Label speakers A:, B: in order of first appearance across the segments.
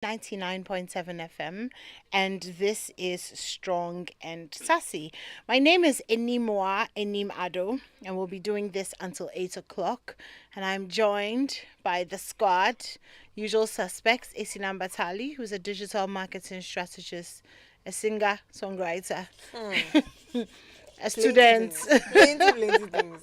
A: 99.7 FM, and this is Strong and Sassy. My name is Animwaa Anim-Addo, and we'll be doing this until 8 o'clock. And I'm joined by the squad, usual suspects, Esinam Batali, who's a digital marketing strategist, a singer, songwriter, a student,
B: Plenty things.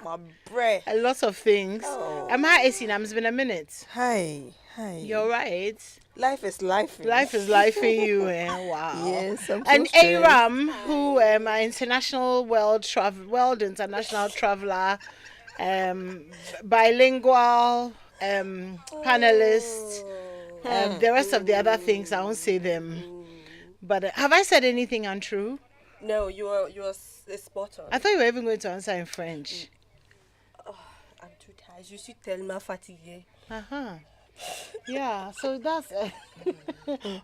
B: My breath.
A: a lot of things.
B: Oh.
A: Hi, Esinam, it's been a minute.
B: Hi.
A: You're right.
B: Life is life.
A: Life is life for you, eh? Wow.
B: Yes, I'm so
A: And
B: stressed.
A: Aram, who an international world international traveler, bilingual, panelist, the rest of the other things I won't say them. But have I said anything untrue?
C: No, you're spot on.
A: I thought you were even going to answer in French.
C: I'm too tired. Je suis tellement fatiguée.
A: Yeah, so that's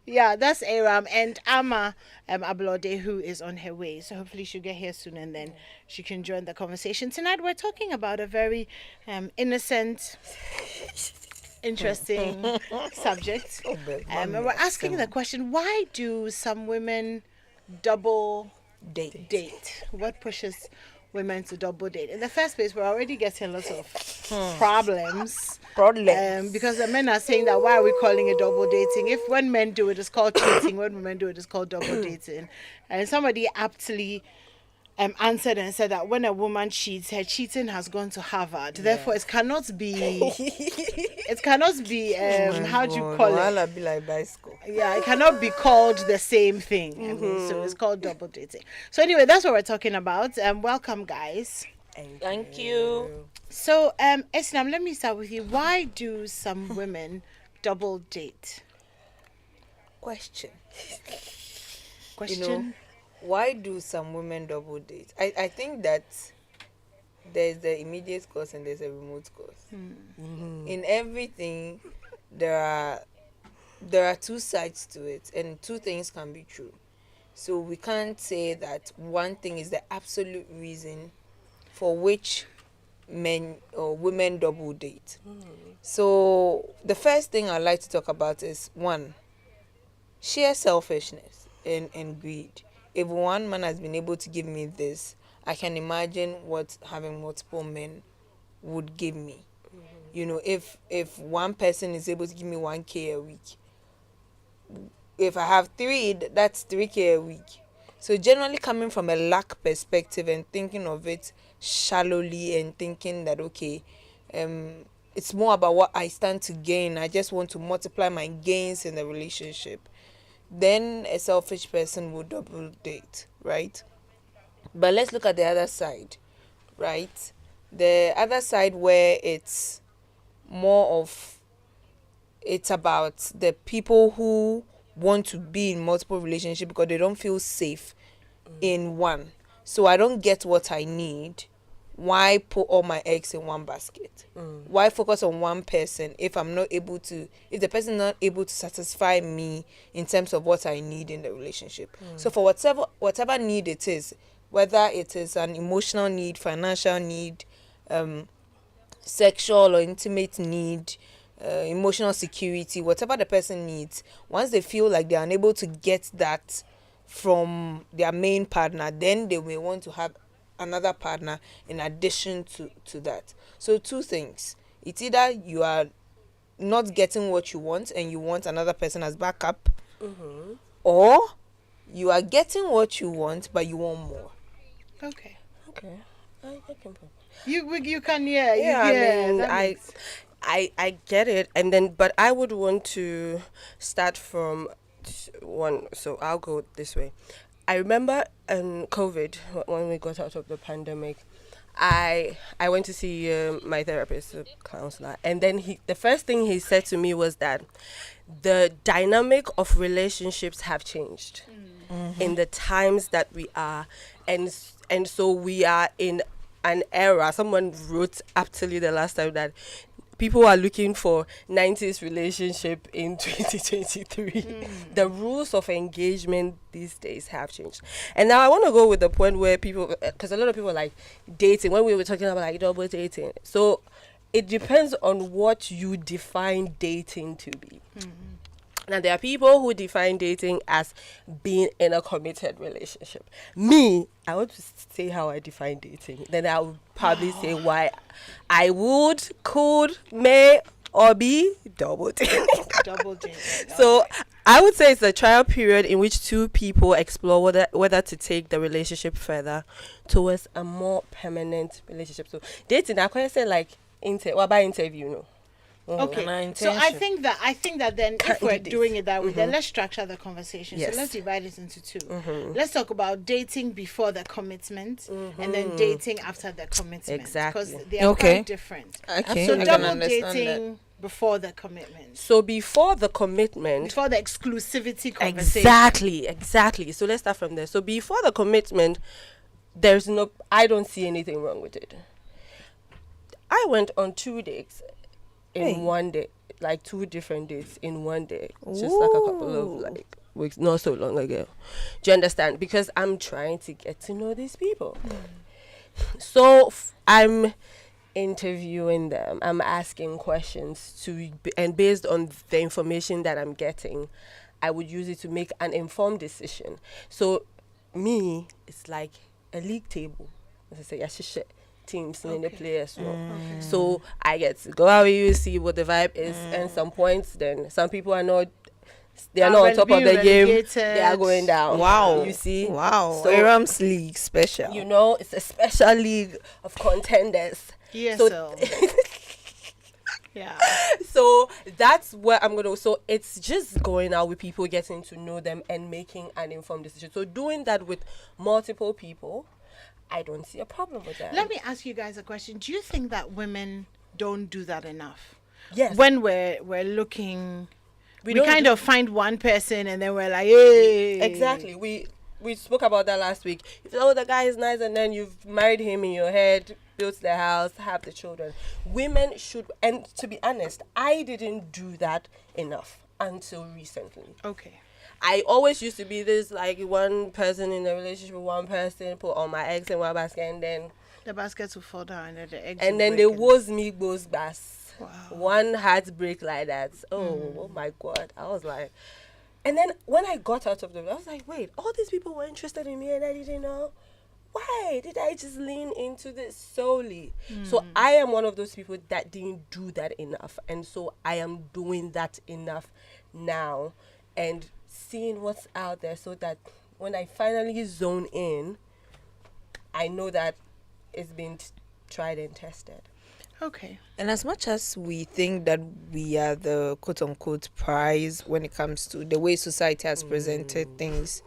A: that's Aram and Amma Ablode, who is on her way. So hopefully she'll get here soon and then she can join the conversation. Tonight we're talking about a very innocent, interesting subject. And we're asking the question: why do some women double date? What pushes women to double date? In the first place, we're already getting lots of problems. Because the men are saying that why are we calling it double dating? If when men do it, it's called cheating. When women do it, it's called double dating. And somebody aptly answered and said that when a woman cheats, her cheating has gone to Harvard. Therefore, it cannot be. It cannot be. How do you call it?
B: Be like bicycle.
A: Yeah, it cannot be called the same thing. I mean, so it's called double dating. So anyway, that's what we're talking about. Welcome, guys.
C: Thank you.
A: So, Esnam, let me start with you. Why do some women double date?
B: Question.
A: Question.
B: Why do some women double date? I think that there's the immediate cause and there's a remote cause. In everything, there are two sides to it, and two things can be true. So we can't say that one thing is the absolute reason for which men or women double date. So the first thing I'd like to talk about is one, sheer selfishness and greed. If one man has been able to give me this, I can imagine what having multiple men would give me. You know, if one person is able to give me 1K a week, if I have three, that's 3K a week. So generally coming from a lack perspective and thinking of it shallowly and thinking that, okay, it's more about what I stand to gain. I just want to multiply my gains in the relationship. Then a selfish person would double date, right? But let's look at the other side, right? The other side where it's more of, it's about the people who want to be in multiple relationships because they don't feel safe in one. So I don't get what I need. Why put all my eggs in one basket? Why focus on one person if the person is not able to satisfy me in terms of what I need in the relationship? So for whatever need it is, whether it is an emotional need, financial need, sexual or intimate need, emotional security, whatever the person needs, once they feel like they are unable to get that from their main partner, then they may want to have another partner in addition to that. So two things. It's either you are not getting what you want and you want another person as backup, or you are getting what you want but you want more.
A: Okay.
C: I can.
A: You can
C: I get it, and then but I would want to start from one. So I'll go this way. I remember in COVID, when we got out of the pandemic, I went to see my therapist, the counselor, and then the first thing he said to me was that the dynamic of relationships have changed in the times that we are, and so we are in an era. Someone wrote aptly the last time that people are looking for 90s relationship in 2023. The rules of engagement these days have changed. And now I want to go with the point where people, because a lot of people like dating, when we were talking about like double dating. So it depends on what you define dating to be. Now, there are people who define dating as being in a committed relationship. Me, I want to say how I define dating. Then I will probably say why I would, could, may, or be double dating.
A: Double dating.
C: So I would say it's a trial period in which two people explore whether to take the relationship further towards a more permanent relationship. So dating, I can say like what about interview? No.
A: Okay, so I think that then if we're doing it that way, then let's structure the conversation.
C: Yes.
A: So let's divide it into two. Let's talk about dating before the commitment and then dating after the commitment.
C: Exactly.
A: Because they are quite different.
B: Okay.
A: So
B: I can
A: double
B: understand
A: dating before the commitment.
C: So before the commitment,
A: Before the exclusivity conversation.
C: Exactly. So let's start from there. So before the commitment, I don't see anything wrong with it. I went on 2 dates in one day, like 2 different dates in one day, just like a couple of like weeks, not so long ago. Do you understand? Because I'm trying to get to know these people. So I'm interviewing them. I'm asking questions and based on the information that I'm getting, I would use it to make an informed decision. So me, it's like a league table. As I say, teams and the players. So I get to go out with you, see what the vibe is, and some points. Then some people are not. They are not on top of the game. They are going down.
B: Wow.
C: You see?
B: Wow.
C: So
B: Aram's League special.
C: you know, it's a special league of contenders.
A: Yes.
C: So-
A: Yeah.
C: So that's where I'm gonna. So it's just going out with people, getting to know them, and making an informed decision. So doing that with multiple people, I don't see a problem with that.
A: Let me ask you guys a question. Do you think that women don't do that enough?
C: Yes.
A: When we're looking, we
C: don't
A: kind of find one person and then we're like, hey.
C: Exactly. We spoke about that last week. If the guy is nice and then you've married him in your head, built the house, have the children. Women should, and to be honest, I didn't do that enough until recently.
A: Okay.
C: I always used to be this like one person in a relationship with one person, put all my eggs in one basket, and then
A: the baskets will fall down and then the eggs.
C: and
A: will
C: then
A: break
C: there
A: and-
C: was me goes bass.
A: Wow.
C: One heartbreak like that. Oh my God. I was like, and then when I got out of the, I was like, wait, all these people were interested in me and I didn't know. Why did I just lean into this solely? So I am one of those people that didn't do that enough, and so I am doing that enough now, and seeing what's out there, so that when I finally zone in, I know that it's been tried and tested.
A: Okay.
B: And as much as we think that we are the quote unquote prize when it comes to the way society has presented things,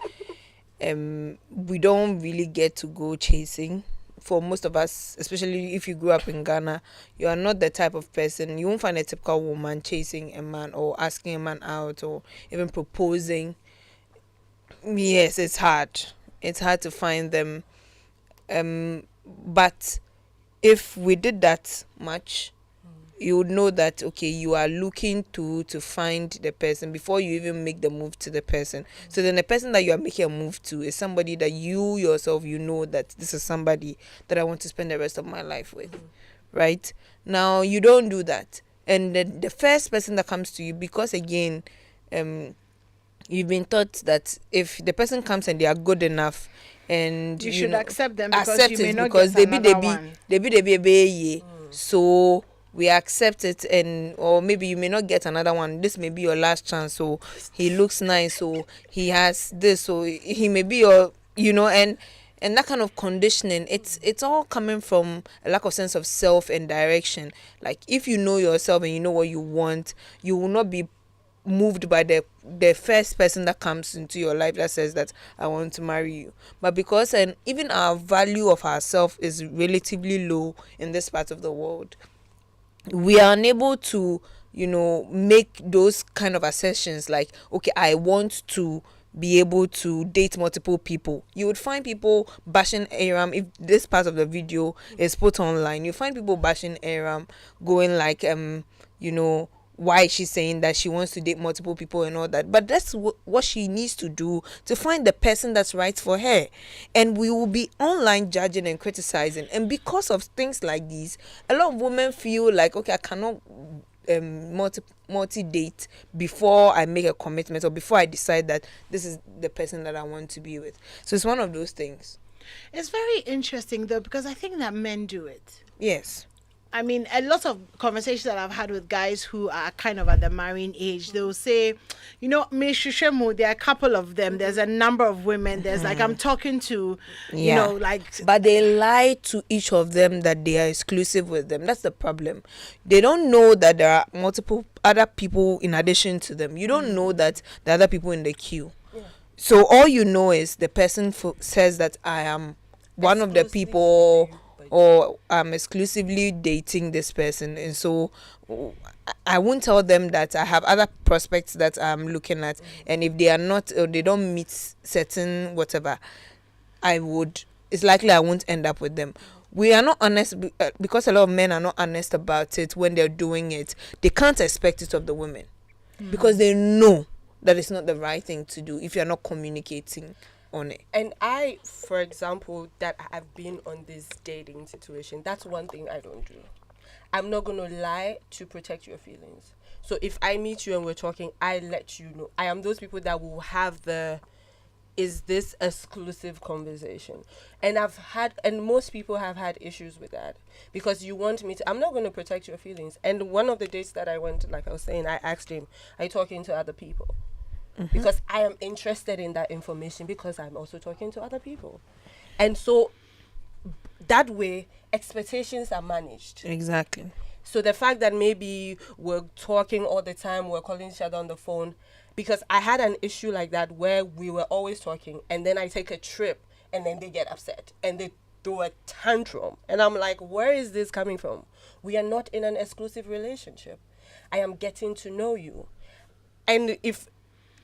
B: we don't really get to go chasing. For most of us, especially if you grew up in Ghana, you are not the type of person, you won't find a typical woman chasing a man or asking a man out or even proposing. Yes, it's hard. It's hard to find them. But if we did that much, you would know that, okay, you are looking to find the person before you even make the move to the person. So then the person that you are making a move to is somebody that you yourself, you know that this is somebody that I want to spend the rest of my life with, right? Now, you don't do that. And the first person that comes to you, because again, you've been taught that if the person comes and they are good enough, and
A: you should accept them because
B: accept
A: you may
B: it
A: not
B: because
A: get another one.
B: they be so we accept it, and or maybe you may not get another one. This may be your last chance. So he looks nice, so he has this, so he may be your, and that kind of conditioning. It's all coming from a lack of sense of self and direction. Like if you know yourself and you know what you want, you will not be moved by the first person that comes into your life that says that I want to marry you. But because even our value of ourselves is relatively low in this part of the world, we are unable to make those kind of assertions like, okay, I want to be able to date multiple people. You would find people bashing Aram. If this part of the video is put online, you find people bashing Aram, going like why is she saying that she wants to date multiple people and all that. But that's what she needs to do to find the person that's right for her. And we will be online judging and criticizing. And because of things like these, a lot of women feel like, okay, I cannot multi-date before I make a commitment or before I decide that this is the person that I want to be with. So it's one of those things.
A: It's very interesting though, because I think that men do it.
B: Yes.
A: I mean, a lot of conversations that I've had with guys who are kind of at the marrying age, they'll say, you know, me shushemu, there are a couple of them. There's a number of women. There's like, I'm talking to, you know, like.
B: But they lie to each of them that they are exclusive with them. That's the problem. They don't know that there are multiple other people in addition to them. You don't know that there are other people in the queue. Yeah. So all you know is the person says that I am one of the people, or I'm exclusively dating this person, and so I won't tell them that I have other prospects that I'm looking at, and if they are not, or they don't meet certain whatever, it's likely I won't end up with them. We are not honest because a lot of men are not honest about it when they're doing it. They can't expect it of the women because they know that it's not the right thing to do if you're not communicating on it.
C: And I, for example, that I've been on this dating situation, that's one thing I don't do. I'm not going to lie to protect your feelings. So if I meet you and we're talking, I let you know. I am those people that will have is this exclusive conversation? And most people have had issues with that because you want me to, I'm not going to protect your feelings. And one of the dates that I went, like I was saying, I asked him, are you talking to other people? Because I am interested in that information because I'm also talking to other people. And so that way, expectations are managed.
B: Exactly.
C: So the fact that maybe we're talking all the time, we're calling each other on the phone, because I had an issue like that where we were always talking and then I take a trip and then they get upset and they throw a tantrum. And I'm like, where is this coming from? We are not in an exclusive relationship. I am getting to know you. And if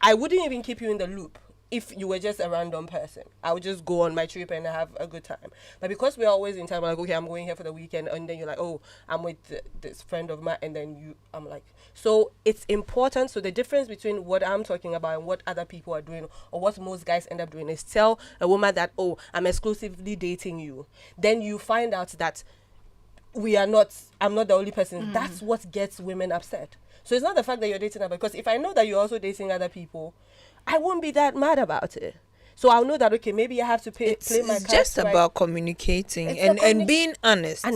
C: I wouldn't even keep you in the loop if you were just a random person. I would just go on my trip and have a good time. But because we're always in time, I'm like, okay, I'm going here for the weekend. And then you're like, oh, I'm with this friend of mine. And then I'm like, so it's important. So the difference between what I'm talking about and what other people are doing, or what most guys end up doing, is tell a woman that, oh, I'm exclusively dating you. Then you find out that I'm not the only person. That's what gets women upset. So it's not the fact that you're dating her, because if I know that you're also dating other people, I won't be that mad about it. So I'll know that, okay, maybe I have to play my cards.
B: It's just about communicating and being honest.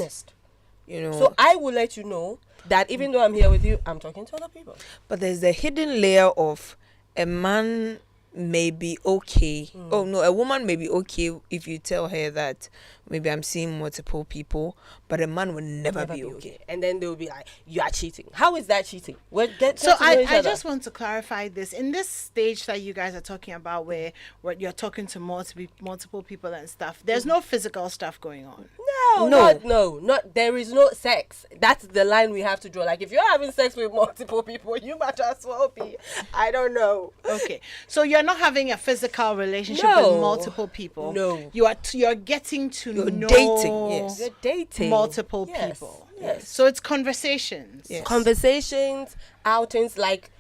B: You know.
C: So I will let you know that even though I'm here with you, I'm talking to other people.
B: But there's a hidden layer of a man may be okay. Oh no, a woman may be okay if you tell her that maybe I'm seeing multiple people, but a man will never be okay.
C: And then they'll be like, you are cheating. How is that cheating?
A: So I just want to clarify this. In this stage that you guys are talking about where you're talking to multiple people and stuff, there's no physical stuff going on.
C: No, there is no sex. That's the line we have to draw. Like, if you're having sex with multiple people, you might as well be, I don't know.
A: Okay, so you're not having a physical relationship with multiple people.
C: No,
A: you're getting to know.
B: Dating. Yes,
C: you're dating
A: multiple people.
C: Yes.
A: So it's conversations.
B: Yes.
C: Conversations, outings, like.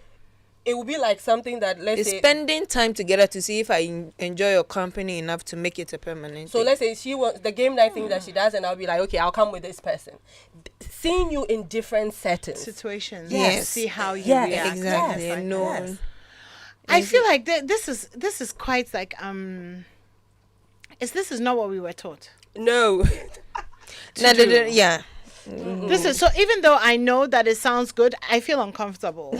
C: It would be like something that, let's say,
B: spending time together to see if I enjoy your company enough to make it a permanent
C: so
B: thing.
C: Let's say she wants the game night thing that she does, and I'll be like, okay, I'll come with this person. Seeing you in different settings,
A: situations,
B: yes,
A: see how you react.
B: Exactly.
A: Yes,
B: No,
A: yes. I feel like this is quite like this is not what we were taught.
C: No.
B: Yeah.
A: This is, so even though I know that it sounds good, I feel uncomfortable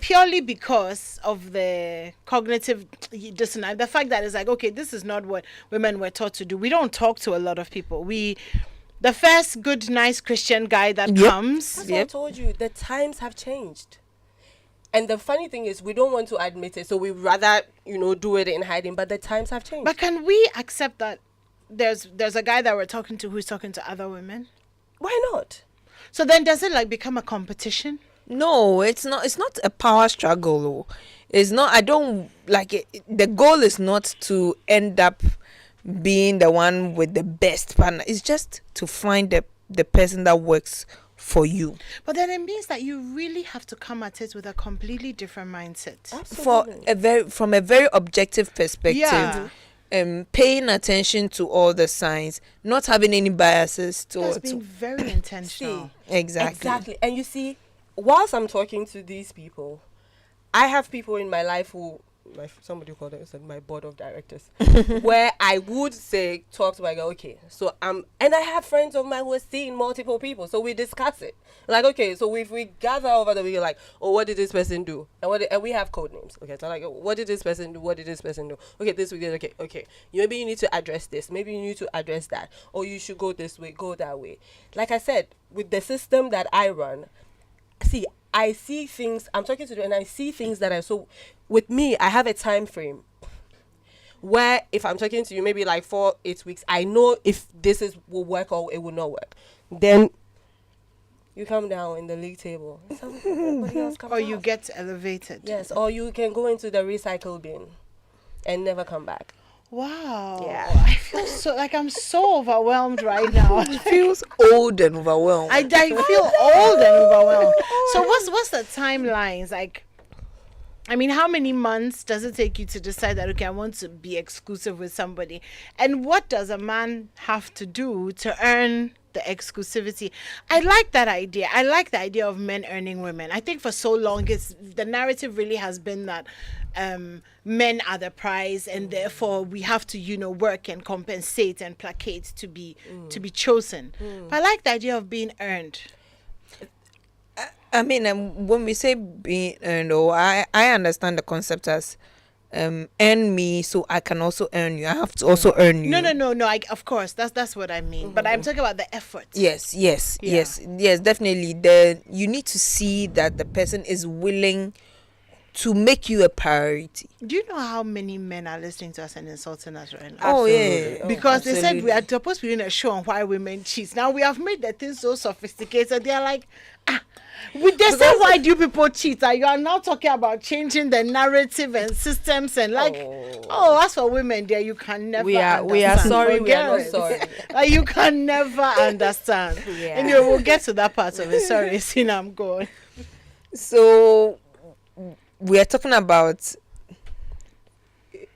A: purely because of the cognitive dissonance, the fact that it's like, okay, this is not what women were taught to do. We don't talk to a lot of people. The first good, nice Christian guy that comes.
C: That's what I told you. The times have changed. And the funny thing is, we don't want to admit it, so we rather, do it in hiding, but the times have changed.
A: But can we accept that there's a guy that we're talking to who's talking to other women?
C: Why not?
A: So then does it become a competition?
B: No, it's not a power struggle though. It's not, I don't like it. The goal is not to end up being the one with the best partner. It's just to find the person that works for you.
A: But then it means that you really have to come at it with a completely different mindset.
C: Absolutely.
B: From a very objective perspective.
A: Yeah.
B: Paying attention to all the signs, not having any biases
A: That's being very intentional.
B: Exactly.
C: And you see, whilst I'm talking to these people, I have people in my life who, somebody called it my board of directors, where I would say, talk to my girl, okay, so and I have friends of mine who are seeing multiple people, so we discuss it. Like, okay, so if we gather over the week, like, oh, what did this person do? And we have code names. Okay, so like, what did this person do? What did this person do? Okay, this week, okay. Maybe you need to address this. Maybe you need to address that. Or you should go this way, go that way. Like I said, with the system that I run, see, I see things, I'm talking to them and I see things that so with me, I have a time frame where if I'm talking to you, maybe like 4-8 weeks, I know if will work or it will not work. Then you come down in the league table. Somebody else comes
A: Or you
C: out.
A: get elevated.
C: Yes, or you can go into the recycle bin and never come back.
A: Wow.
C: Yeah.
A: I feel I'm so overwhelmed right now.
B: It feels old and overwhelmed.
A: I feel old and overwhelmed. So what's the timelines? Like, I mean, how many months does it take you to decide that, okay, I want to be exclusive with somebody? And what does a man have to do to earn the exclusivity? I like that idea. I like the idea of men earning women. I think for so long, the narrative really has been that men are the prize, and therefore we have to, work and compensate and placate to be chosen. But I like the idea of being earned.
B: I mean, when we say being earned, I understand the concept as earn me so I can also earn you. I have to also earn you.
A: No. Of course, that's what I mean. But I'm talking about the effort.
B: Yes, definitely. You need to see that the person is willing to make you a priority.
A: Do you know how many men are listening to us and insulting us right now?
B: Oh, yeah.
A: Because they said we are supposed to be doing a show on why women cheat. Now we have made the thing so sophisticated. They are like, they say, why do you people cheat? You are now talking about changing the narrative and systems and as for women there, you can never understand.
C: We are sorry, we are not sorry.
A: You can never understand.
C: Yeah.
A: And we'll get to that part of it. Sorry, Sina, I'm going.
B: So we are talking about,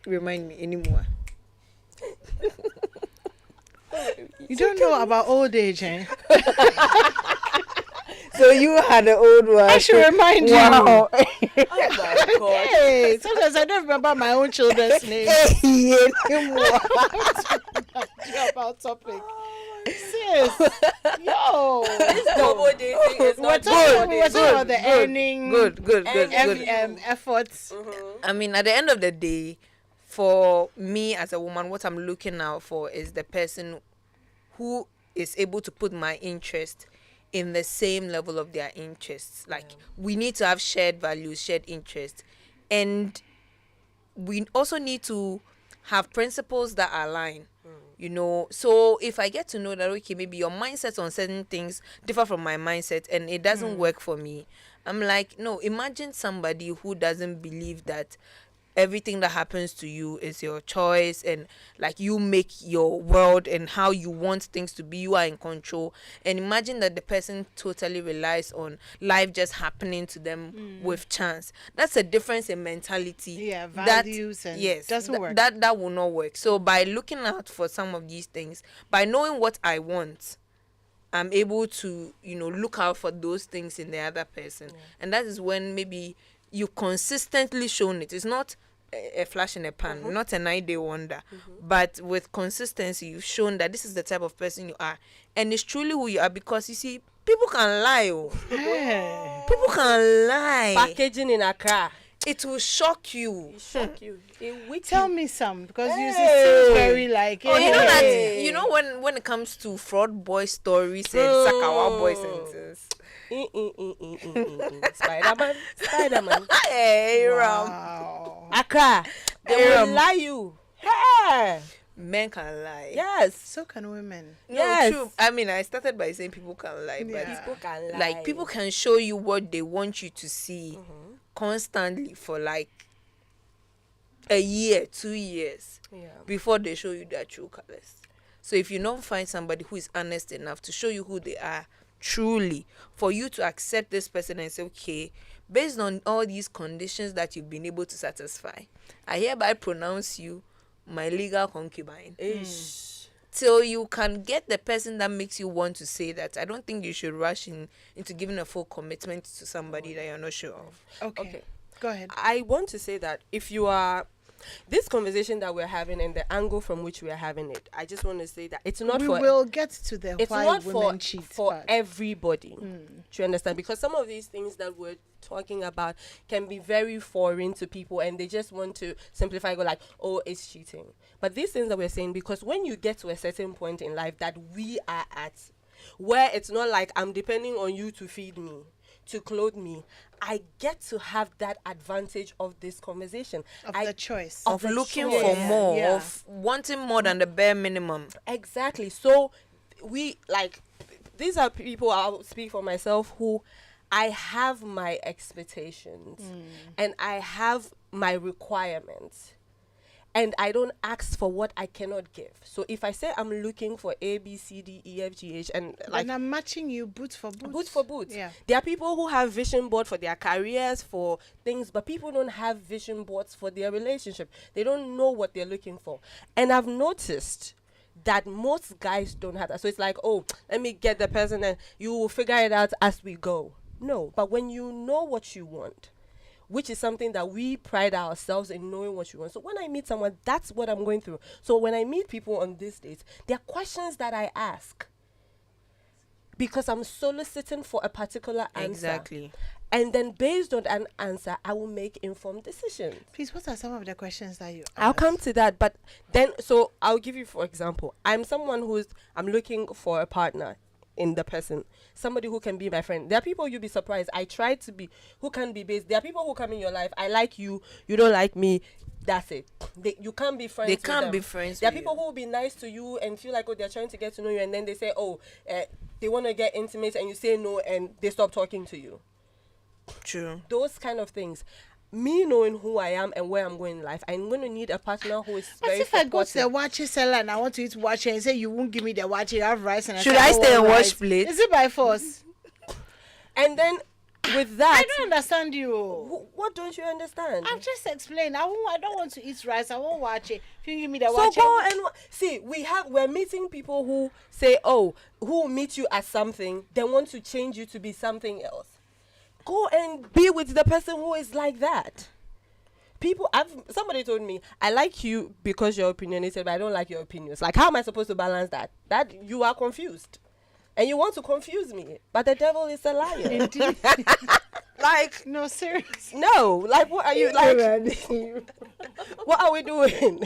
B: remind me anymore.
A: You don't know about old age, eh?
B: So you had an old one.
A: I should remind you.
B: Wow.
C: Oh my God.
A: Hey, sometimes I don't remember my own children's names. About topic. Sis, yo,
C: Double dating is
A: we're
C: not
A: talking about the earning,
B: Good.
A: efforts.
B: I mean, at the end of the day, for me as a woman, what I'm looking out for is the person who is able to put my interest in the same level of their interests. Like, we need to have shared values, shared interests, and we also need to have principles that align. So if I get to know that, okay, maybe your mindset on certain things differ from my mindset and it doesn't work for me, I'm like, no, imagine somebody who doesn't believe that everything that happens to you is your choice, and like, you make your world and how you want things to be, you are in control. And imagine that the person totally relies on life just happening to them with chance. That's a difference in mentality.
A: Values doesn't work.
B: That will not work. So by looking out for some of these things, by knowing what I want, I'm able to look out for those things in the other person. And that is when maybe you consistently shown it. It's not a flash in a pan, not a 9-day wonder, but with consistency, you've shown that this is the type of person you are, and it's truly who you are. Because you see, people can lie. People can lie.
C: Packaging in Accra.
B: It will shock you.
A: Tell me some, because you see, it seems very like.
B: Oh, you know that when it comes to fraud boy stories and Sakawa boy sentences.
C: Spider-Man.
B: Hey,
A: Wow.
C: Accra. They will lie you. Hey.
B: Men can lie.
C: Yes.
A: So can women.
B: No,
C: Yes.
B: true. I mean, I started by saying people can lie, but
C: People can lie.
B: like, people can show you what they want you to see constantly for like a year, 2 years before they show you their true colors. So if you don't find somebody who is honest enough to show you who they are truly, for you to accept this person and say, okay, based on all these conditions that you've been able to satisfy, I hereby pronounce you my legal concubine. till you can get the person that makes you want to say that, I don't think you should rush into giving a full commitment to somebody that you're not sure of.
A: Okay. Go ahead.
C: I want to say that if you are, this conversation that we're having and the angle from which we are having it, I just want to say that it's not
A: we
C: for.
A: will get to the
C: It's
A: why
C: not
A: women
C: for
A: cheat part.
C: everybody. Do you understand? Because some of these things that we're talking about can be very foreign to people, and they just want to simplify, go like, oh, it's cheating. But these things that we're saying, because when you get to a certain point in life that we are at, where it's not like I'm depending on you to feed me, to clothe me, I get to have that advantage of this conversation.
A: Of the choice.
B: Of
A: the
B: looking
A: choice.
B: for more,
A: Yeah.
B: of wanting more than the bare minimum.
C: Exactly. So we, like, these are people, I'll speak for myself, who I have my expectations and I have my requirements. And I don't ask for what I cannot give. So if I say I'm looking for A, B, C, D, E, F, G, H, and like,
A: and I'm matching you boot for boot.
C: boot for boot.
A: Yeah.
C: There are people who have vision board for their careers, for things, but people don't have vision boards for their relationship. They don't know what they're looking for. And I've noticed that most guys don't have that. So it's like, oh, let me get the person and you will figure it out as we go. No, but when you know what you want, which is something that we pride ourselves in knowing what you want. So when I meet someone, that's what I'm going through. So when I meet people on these dates, there are questions that I ask because I'm soliciting for a particular answer.
B: Exactly.
C: And then based on an answer, I will make informed decisions.
A: Please, what are some of the questions that you ask?
C: I'll come to that. But then, so I'll give you, for example, I'm someone I'm looking for a partner in the person, somebody who can be my friend. There are people you'll be surprised. I try to be, who can be based. There are people who come in your life. I like you, you don't like me. That's it. You can't be friends.
B: They
C: with
B: can't
C: them.
B: be friends.
C: There are
B: with
C: people
B: you.
C: who will be nice to you and feel like, oh, they're trying to get to know you, and then they say, oh, they want to get intimate, and you say no, and they stop talking to you.
B: True.
C: Those kind of things. Me knowing who I am and where I'm going in life, I'm going to need a partner who is
A: But
C: very
A: if I go to the
C: supportive.
A: wache seller and I want to eat wache and say you won't give me the wache, you have rice and
B: Should
A: say,
B: I
A: don't
B: stay and
A: want
B: wash
A: rice.
B: plates?
A: Is it by force?
C: And then with that,
A: I don't understand you.
C: what don't you understand?
A: I've just explained. I don't want to eat rice. I won't watch it. If you give me the
C: So
A: wache,
C: go and see. We're meeting people who say, oh, who meet you as something, then want to change you to be something else. Go and be with the person who is like that. Somebody told me, I like you because you're opinionated, but I don't like your opinions. Like, how am I supposed to balance that? That you are confused. And you want to confuse me, but the devil is a liar.
A: Indeed.
C: Like,
A: No, seriously.
C: no, like, what are you, like, what are we doing?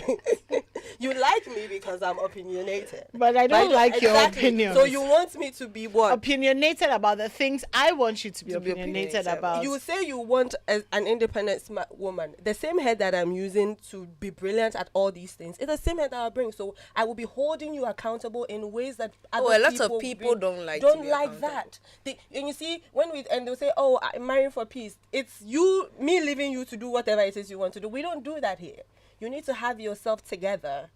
C: You like me because I'm opinionated.
A: But I don't like your opinions.
C: So you want me to be what?
A: Opinionated about the things I want you to be
B: To be
A: opinionated
B: opinionated
A: about.
C: You say you want an independent smart woman. The same head that I'm using to be brilliant at all these things, it's the same head that I bring. So I will be holding you accountable in ways that other
B: a lot of people don't like to be
C: that. And you see, and they'll say, oh, I'm marrying for peace. It's me leaving you to do whatever it is you want to do. We don't do that here. You need to have yourself together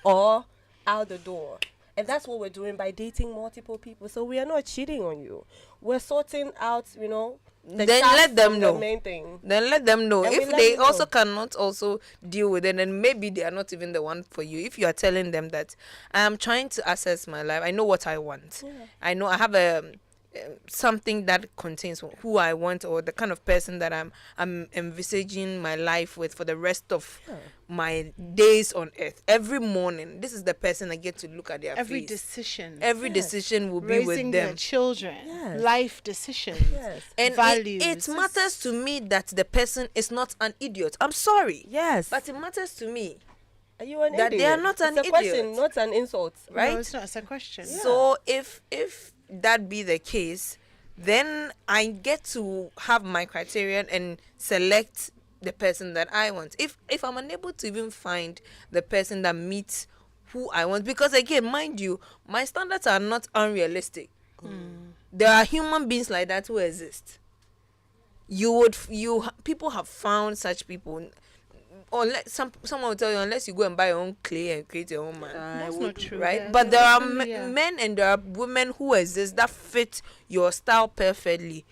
C: or out the door. And that's what we're doing by dating multiple people. So we are not cheating on you. We're sorting out, the
B: Then
C: chaff
B: let them
C: from
B: know.
C: the main thing.
B: Then let them know.
C: And we
B: If
C: let
B: they
C: them know.
B: also cannot also deal with it, then maybe they are not even the one for you. If you are telling them that I am trying to assess my life, I know what I want.
C: Yeah.
B: I know I have something that contains who I want or the kind of person that I'm envisaging my life with for the rest of my days on earth. Every morning, this is the person I get to look at their
A: Every
B: face.
A: decision.
B: Every decision will be
A: Raising
B: with
A: their
B: them.
A: children.
C: Yes.
A: Life decisions.
C: Yes.
B: And
A: values.
B: it matters to me that the person is not an idiot. I'm sorry.
C: Yes.
B: But it matters to me.
C: Are you an
B: that
C: idiot?
B: they are not an
C: it's a question,
B: idiot.
C: not an insult.
B: Right?
A: No, it's not. It's a question.
B: So if that be the case, then I get to have my criterion and select the person that I want. If I'm unable to even find the person that meets who I want, because again, mind you, my standards are not unrealistic. There are human beings like that who exist. People have found such people. Someone will tell you, unless you go and buy your own clay and create your own man.
A: That's not true.
B: Right?
A: Yeah,
B: But there are
A: yeah.
B: men and there are women who exist that fit your style perfectly.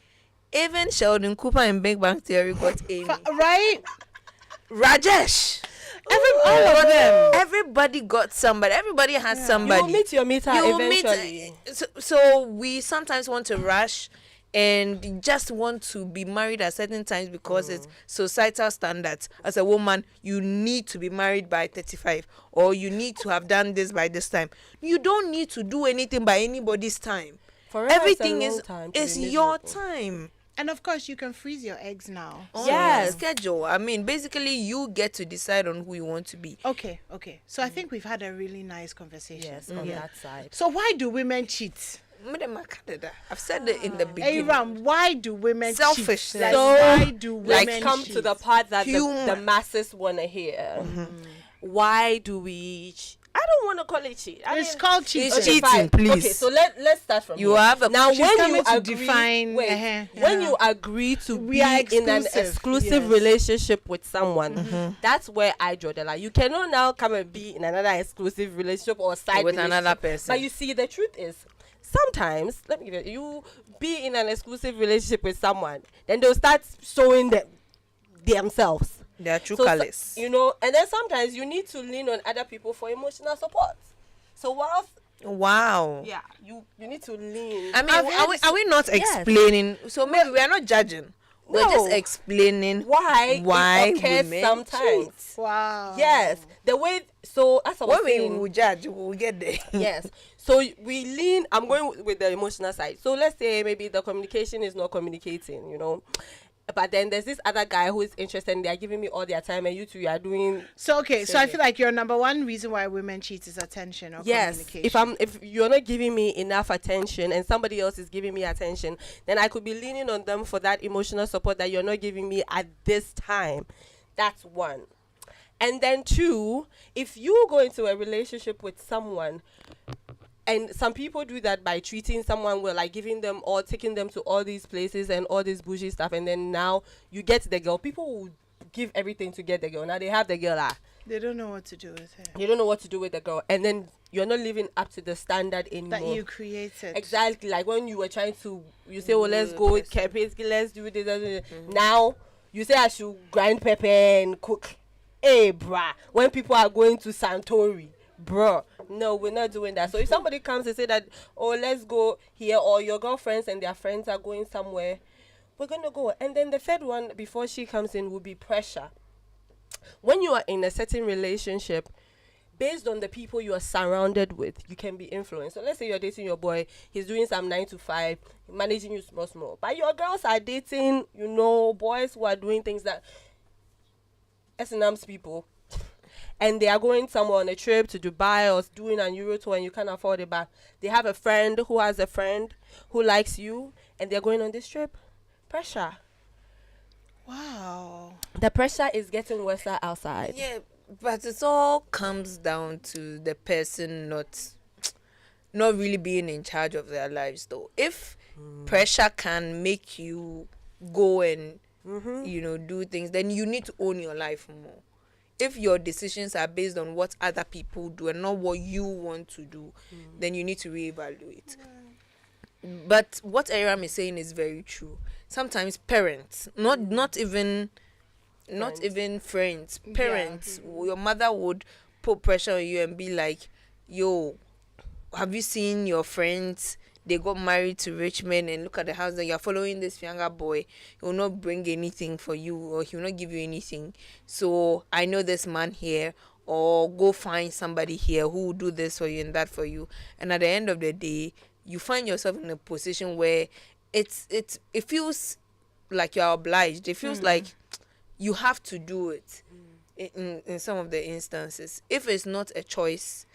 B: Even Sheldon Cooper in Big Bang Theory got Amy.
A: Right?
B: Rajesh.
A: All of them.
B: Everybody got somebody. Everybody has somebody.
C: You will meet your meter eventually.
B: So we sometimes want to rush and just want to be married at certain times because it's societal standards. As a woman, you need to be married by 35 or you need to have done this by this time. You don't need to do anything by anybody's time. Everything is your time.
A: And of course, you can freeze your eggs now.
B: Yes, schedule. I mean, basically, you get to decide on who you want to be.
A: Okay. So I think we've had a really nice conversation.
C: Yes, on that side.
A: So why do women cheat?
B: I've said it in the beginning.
A: Aram, why do women
B: Selfish.
A: cheat? Why do women
C: Let's come
A: cheat?
C: to the part that the masses want to hear. Why do we... I don't want to call it cheat.
A: It's called cheating.
B: It's cheating, please.
C: Okay, so let's start from
B: You
C: here.
B: have a...
C: Now,
A: She's
C: when
A: coming
C: you
A: to
C: agree,
A: define,
C: when you agree to
A: We
C: be
A: are
C: in an
A: exclusive,
C: exclusive
A: yes.
C: relationship with someone, that's where I draw the line. You cannot now come and be in another exclusive relationship or side
B: with
C: relationship.
B: another person.
C: But you see, the truth is, sometimes, let me give you be in an exclusive relationship with someone, then they'll start showing themselves.
B: Their true
C: So,
B: colors.
C: you know, and then sometimes you need to lean on other people for emotional support. So whilst
B: Wow.
C: you need to lean.
B: I mean, are we not explaining? So maybe we are not judging. We're just explaining
C: why it occurs
B: women
C: sometimes.
B: cheat.
A: Wow.
C: Yes, the way. So as I was
B: When we
C: saying,
B: will judge, we will get there.
C: yes. So we lean. I'm going with the emotional side. So let's say maybe the communication is not communicating. You know. But then there's this other guy who is interested and they're giving me all their time and you are doing...
A: So, okay, so I feel like your number one reason why women cheat is attention or communication.
C: If you're not giving me enough attention and somebody else is giving me attention, then I could be leaning on them for that emotional support that you're not giving me at this time. That's one. And then two, if you go into a relationship with someone... And some people do that by treating someone well, like giving them or taking them to all these places and all this bougie stuff. And then now you get the girl. People will give everything to get the girl. Now they have the girl.
A: They don't know what to do with her.
C: You don't know what to do with the girl. And then you're not living up to the standard anymore.
A: That you created.
C: Exactly. Like when you were trying to, you say, oh, let's go, let's do this. Now you say I should grind pepper and cook. Hey, bruh. When people are going to Santori, bruh. No, we're not doing that. So if somebody comes and say that, oh, let's go here, or your girlfriends and their friends are going somewhere, we're going to go. And then the third one, before she comes in, will be pressure. When you are in a certain relationship, based on the people you are surrounded with, you can be influenced. So let's say you're dating your boy, he's doing some 9 to 5, managing you small. But your girls are dating, you know, boys who are doing things that S&M's people. And they are going somewhere on a trip to Dubai or doing a Euro tour and you can't afford it, but they have a friend who has a friend who likes you and they're going on this trip. Pressure.
A: Wow.
C: The pressure is getting worse outside.
B: Yeah, but it all comes down to the person not really being in charge of their lives, though. If pressure can make you go and do things, then you need to own your life more. If your decisions are based on what other people do and not what you want to do, then you need to reevaluate. But what Aram is saying is very true. Sometimes parents, not even friends, parents, your mother would put pressure on you and be like, yo, have you seen your friends? They got married to rich men and look at the house that you're following this younger boy. He will not bring anything for you or he will not give you anything. So I know this man here, or go find somebody here who will do this for you and that for you. And at the end of the day, you find yourself in a position where it feels like you're obliged. It feels like you have to do it in some of the instances. If it's not a choice,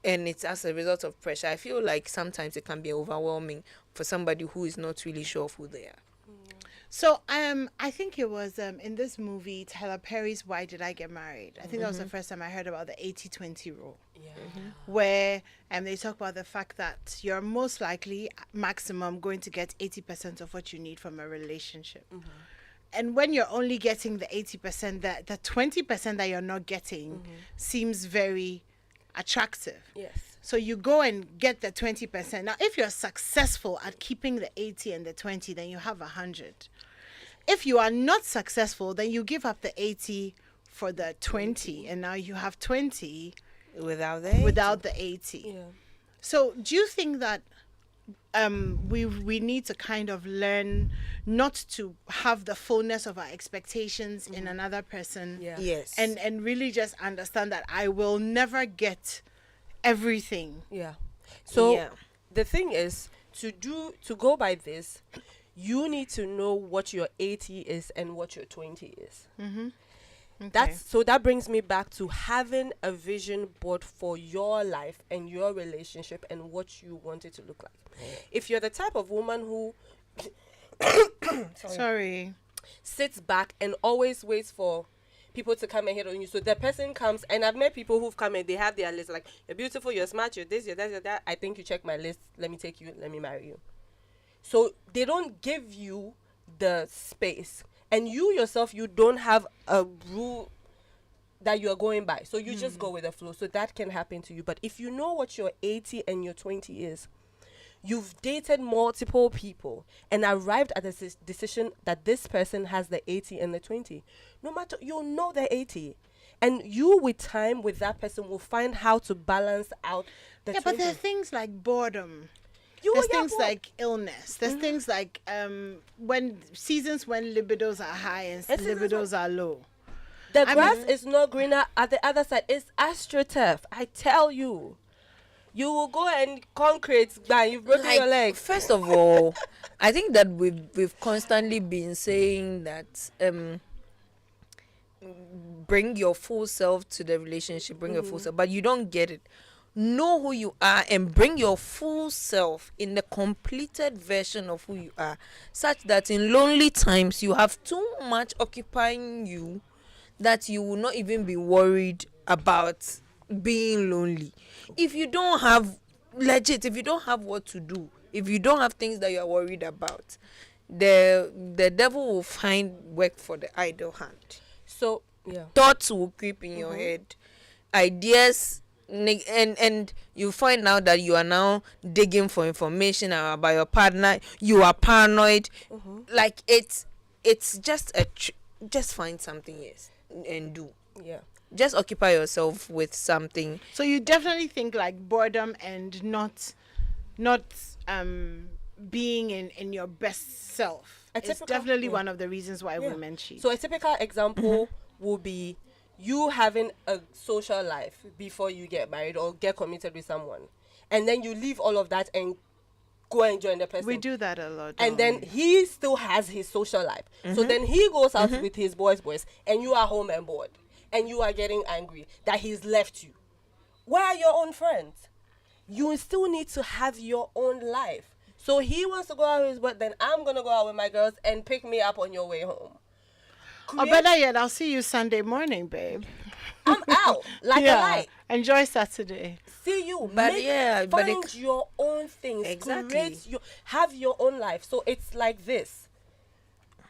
B: and it's as a result of pressure, I feel like sometimes it can be overwhelming for somebody who is not really sure of who they are.
A: So I think it was in this movie, Tyler Perry's Why Did I Get Married? I think that was the first time I heard about the 80-20 rule.
C: Yeah.
A: Where they talk about the fact that you're most likely maximum going to get 80% of what you need from a relationship. And when you're only getting the 80%, the 20% that you're not getting seems very attractive.
C: Yes.
A: So you go and get the 20%. Now, if you're successful at keeping the 80 and the 20, then you have 100. If you are not successful, then you give up the 80 for the 20, and now you have 20
B: without the 80.
A: without the 80.
C: Yeah.
A: So do you think that we need to kind of learn not to have the fullness of our expectations in another person?
C: Yeah.
B: Yes.
A: And really just understand that I will never get everything.
C: Yeah. So
B: Yeah.
C: the thing is, to go by this, you need to know what your 80 is and what your 20 is.
A: Okay.
C: That brings me back to having a vision board for your life and your relationship and what you want it to look like. If you're the type of woman who
A: Sorry.
C: sits back and always waits for people to come and hit on you, so the person comes, and I've met people who've come and they have their list, like, you're beautiful, you're smart, you're this, you're that, you're that, I think you check my list, let me take you, let me marry you. So they don't give you the space, and you yourself, you don't have a rule that you're going by, so you just go with the flow. So that can happen to you. But if you know what your 80 and your 20 is, you've dated multiple people and arrived at a decision that this person has the 80 and the 20, no matter, you'll know the 80, and you with time with that person will find how to balance out the 20.
A: But there are things like boredom.
C: You
A: There's
C: will get
A: things
C: bored.
A: like illness. There's things like when seasons when libidos are high and
C: It's seasons
A: libidos are low.
C: The
A: I
C: grass
A: mean-
C: is not greener at the other side. It's astroturf. I tell you. You will go and concrete, man. You've broken your leg.
B: First of all, I think that we've constantly been saying that bring your full self to the relationship, bring your full self, but you don't get it. Know who you are and bring your full self in the completed version of who you are, such that in lonely times you have too much occupying you that you will not even be worried about being lonely. If you don't have if you don't have what to do, if you don't have things that you are worried about, the devil will find work for the idle hand.
C: So, yeah.
B: Thoughts will creep in your head, ideas, and you find out that you are now digging for information about your partner. You are paranoid. Like it's just just find something, yes, and do.
C: Yeah.
B: Just occupy yourself with something.
A: So you definitely think like boredom and not being in your best self.
C: A
A: It's
C: typical-
A: definitely
C: yeah.
A: one of the reasons why
C: Yeah.
A: women cheat.
C: So a typical example will be you having a social life before you get married or get committed with someone, and then you leave all of that and go and join the person.
A: we do that a lot.
C: And
A: don't
C: then
A: we?
C: he still has his social life. So then he goes out with his boys, and you are home and bored, and you are getting angry that he's left you. Where are your own friends? You still need to have your own life. So he wants to go out with his boy, then I'm gonna go out with my girls and pick me up on your way home.
A: Or better yet, I'll see you Sunday morning, babe.
C: I'm out like a light.
A: Enjoy Saturday.
C: See you,
B: But
C: make,
B: yeah, but
C: find your own things.
B: Exactly.
C: Have your own life. So it's like this.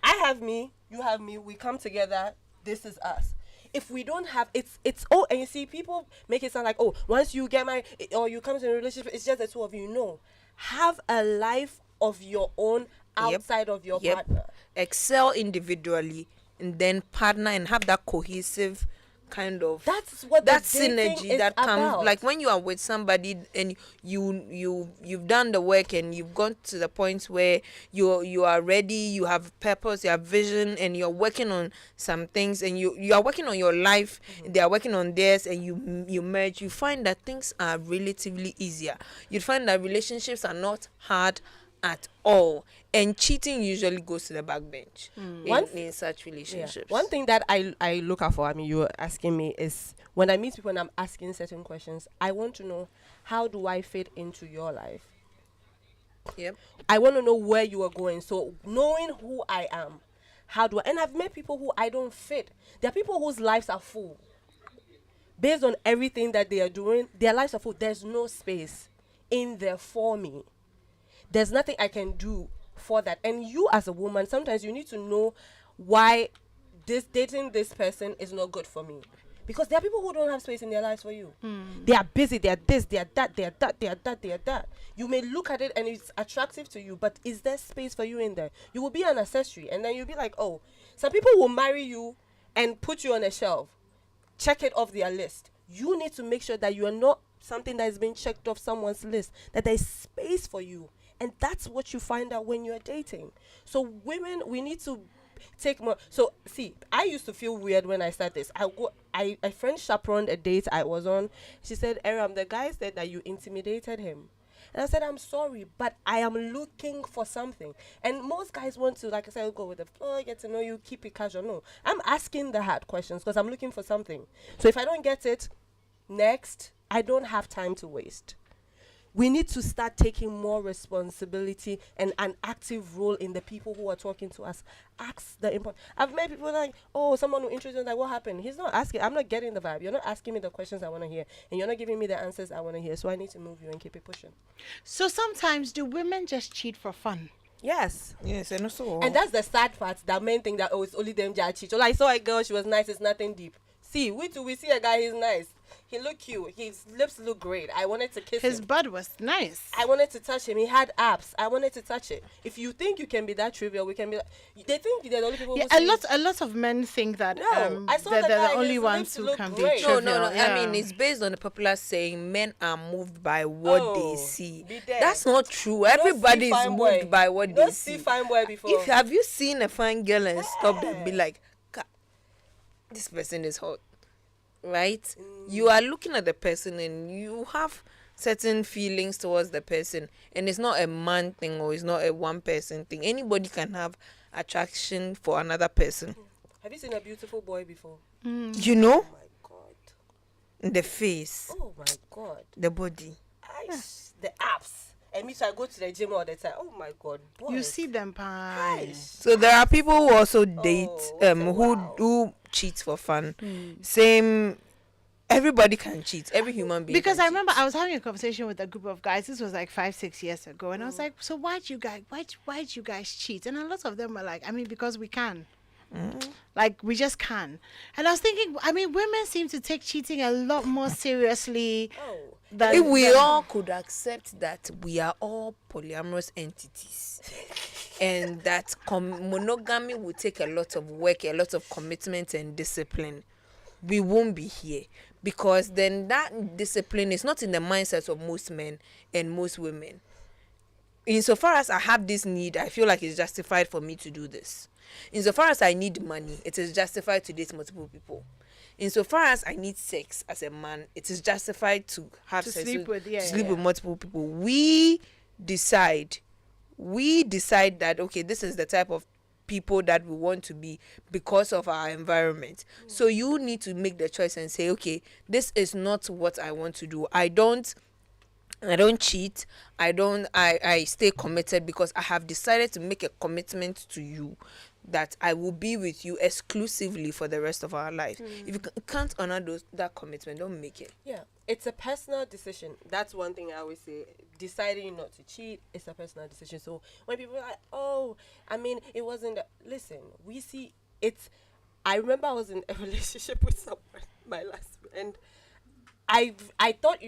C: I have me, you have me. We come together. This is us. If we don't have, it's oh, and you see people make it sound like, oh, once you get married or you come to a relationship, it's just the two of you. No, have a life of your own outside of your partner.
B: Excel individually and then partner and have that cohesive kind of
C: That's what the
B: that
C: dating
B: synergy
C: is
B: that comes
C: about.
B: like when you are with somebody and you've done the work and you've gone to the point where you are ready, you have purpose, you have vision, and you're working on some things, and you are working on your life, they are working on theirs, and you merge, you find that things are relatively easier. You find that relationships are not hard at all, and cheating usually goes to the backbench in such relationships.
C: One thing that I look out for, I mean, you were asking me, is when I meet people and I'm asking certain questions, I want to know, how do I fit into your life?
B: Yep.
C: I want to know where you are going. So knowing who I am, how do I, and I've met people who I don't fit. There are people whose lives are full. Based on everything that they are doing, their lives are full. There's no space in there for me. There's nothing I can do for that. And you as a woman, sometimes you need to know why dating this person is not good for me. Because there are people who don't have space in their lives for you. They are busy, they are this, they are that, they are that, they are that, they are that. You may look at it and it's attractive to you, but is there space for you in there? You will be an accessory, and then you'll be like, oh, some people will marry you and put you on a shelf. check it off their list. You need to make sure that you are not something that is being checked off someone's list, that there is space for you. And that's what you find out when you're dating. So women, we need to take more. So see, I used to feel weird when I started this. A friend chaperoned a date I was on. She said, Aram, the guy said that you intimidated him. And I said, I'm sorry, but I am looking for something. And most guys want to, like I said, go with the flow, get to know you, keep it casual. No, I'm asking the hard questions because I'm looking for something. So if I don't get it, next, I don't have time to waste. We need to start taking more responsibility and an active role in the people who are talking to us. Ask the important. I've met people like, oh, someone who introduced me, like, what happened? He's not asking. I'm not getting the vibe. You're not asking me the questions I want to hear, and you're not giving me the answers I want to hear. So I need to move you and keep it pushing.
A: So sometimes do women just cheat for fun?
C: Yes.
B: Yes, and also.
C: And that's the sad part. That main thing that it's only them that cheat. So I saw a girl, she was nice. It's nothing deep. See, we see a guy. He's nice. He looked cute. His lips look great. I wanted to kiss him.
A: His butt was nice.
C: I wanted to touch him. He had abs. I wanted to touch it. If you think you can be that trivial, we can be. They think they're the only people.
A: Yeah,
C: who
A: a lot of men think that
C: I saw
A: they're
C: the guy,
A: the only
C: his
A: ones
C: lips
A: who
C: look
A: can
C: great.
A: be trivial.
B: No.
A: Yeah.
B: I mean, it's based on the popular saying, men are moved by what they see.
C: Be there.
B: That's not true.
C: You don't
B: Everybody
C: see
B: is
C: fine
B: moved
C: boy.
B: by what
C: You
B: they
C: don't
B: see.
C: see fine boy before.
B: If have you seen a fine girl and stop and be like, this person is hot, right? You are looking at the person and you have certain feelings towards the person, and it's not a man thing or it's not a one person thing. Anybody can have attraction for another person.
C: Have you seen a beautiful boy before?
B: You know,
C: Oh my god.
B: the face,
C: Oh my god.
B: the body.
C: The abs. And me, so I go to the gym all the time. Oh my god. Boy.
A: You see them pie.
B: So there are people who also date
C: wow.
B: who cheat for fun. Same. Everybody can cheat. Every human being.
A: Because
B: can
A: I
B: cheat.
A: remember I was having a conversation with a group of guys. This was like 5-6 years ago, and I was like, "So why'd you guys cheat?" And a lot of them were like, "I mean, because we can." Like we just can. And I was thinking, I mean, women seem to take cheating a lot more seriously than
B: If we all could accept that we are all polyamorous entities, and that monogamy will take a lot of work, a lot of commitment and discipline, we won't be here. Because then that discipline is not in the mindset of most men and most women. Insofar as I have this need, I feel like it's justified for me to do this. Insofar as I need money, it is justified to date multiple people. Insofar as I need sex as a man, it is justified to have sex
A: sleep with
B: multiple people. We decide that, okay, this is the type of people that we want to be because of our environment. So you need to make the choice and say, okay, this is not what I want to do. I don't cheat. I stay committed because I have decided to make a commitment to you that I will be with you exclusively for the rest of our life. If you can't honor that commitment, don't make it.
C: Yeah, it's a personal decision. That's one thing I always say. Deciding not to cheat is a personal decision. So when people are like, oh, I mean, it wasn't... Listen, we see it's... I remember I was in a relationship with someone, my last... And I thought,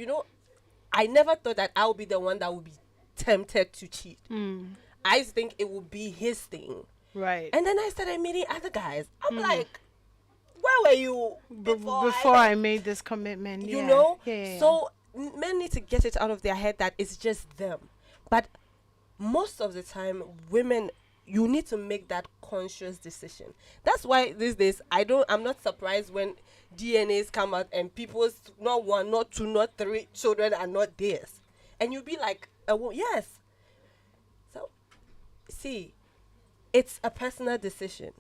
C: I never thought that I would be the one that would be tempted to cheat. I think it would be his thing.
A: right.
C: And then I started meeting other guys. I'm like, where were you
A: before I made this commitment?
C: you
A: yeah.
C: know?
A: Yeah.
C: So men need to get it out of their head that it's just them. But most of the time, women, you need to make that conscious decision. That's why these days I'm not surprised when DNAs come out and people's not one, not two, not three children are not theirs. And you'll be like, yes. So see, it's a personal decision.